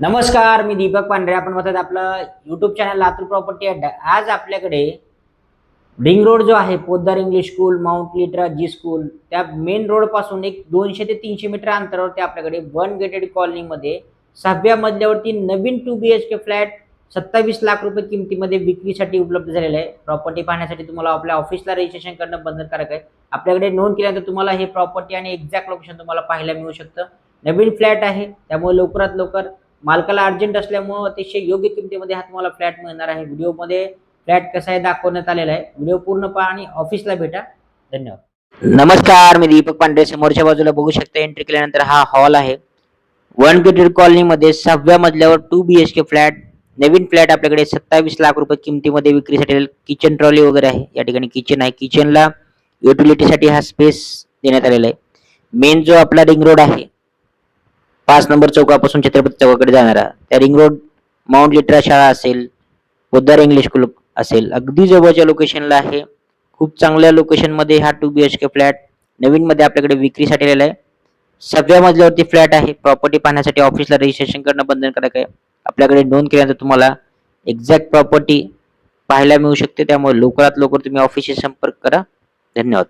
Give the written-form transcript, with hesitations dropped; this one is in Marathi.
नमस्कार, मी दीपक पांढरे. आपण बघत आपलं यूट्यूब चॅनल लातूर प्रॉपर्टी अड्डा. आज आपल्याकडे रिंग रोड जो आहे, Poddar English school, Mount Litera Zee school, त्या मेन रोड पासून एक 200 ते 300 मीटर अंतरावरती आपल्याकडे वन गेटेड कॉलनीमध्ये 6व्या मजल्यावरती नवीन 2 BHK फ्लॅट 27 लाख रुपये किमतीमध्ये विक्रीसाठी उपलब्ध झालेला आहे. प्रॉपर्टी पाहण्यासाठी तुम्हाला आपल्या ऑफिसला रजिस्ट्रेशन करणं बंधनकारक आहे. आपल्याकडे नोंद केल्यानंतर तुम्हाला हे प्रॉपर्टी आणि एक्झॅक्ट लोकेशन तुम्हाला पाहायला मिळू शकतं. नवीन फ्लॅट आहे, त्यामुळे लवकरात लवकर मालकाला अर्जंट असल्यामुळे अतिशय योग्य किमतीमध्ये हा तुम्हाला फ्लॅट मिळणार आहे. व्हिडिओमध्ये फ्लॅट कसा आहे दाखवण्यात आलेला आहे. व्हिडिओ पूर्ण पहा आणि ऑफिसला भेटा. धन्यवाद. नमस्कार, मी दीपक पांढरे. समोरच्या बाजूला बघू शकता, एंट्री केल्यानंतर हा हॉल आहे. वन गेटेड कॉलनीमध्ये 6व्या मजल्यावर 2 BHK फ्लॅट, नवीन फ्लॅट आपल्याकडे 27 लाख रुपये किमतीमध्ये विक्रीसाठी. किचन ट्रॉली वगैरे आहे. या ठिकाणी किचन आहे. किचनला युटिलिटीसाठी हा स्पेस देण्यात आलेला आहे. मेन जो आपला रिंग रोड आहे, 5 नंबर चौकापासून छत्रपती चौकाकडे जाणारा, त्या रिंग रोड माउंट लिटरा शाळा असेल, पोद्दार इंग्लिश स्कूल असेल, अगदी जवळच्या लोकेशनला आहे. खूप चांगल्या लोकेशनमध्ये हा 2 BHK फ्लॅट नवीन मध्ये आपल्याकडे विक्रीसाठी आलेला आहे. 6व्या मजल्यावरती फ्लॅट आहे. प्रॉपर्टी पाहण्यासाठी ऑफिसला रजिस्ट्रेशन करणं बंधनकारक आहे. आपल्याकडे नोंद केल्यानंतर तुम्हाला एक्झॅक्ट प्रॉपर्टी पाहायला मिळू शकते. त्यामुळे लवकरात लवकर तुम्ही ऑफिसशी संपर्क करा. धन्यवाद.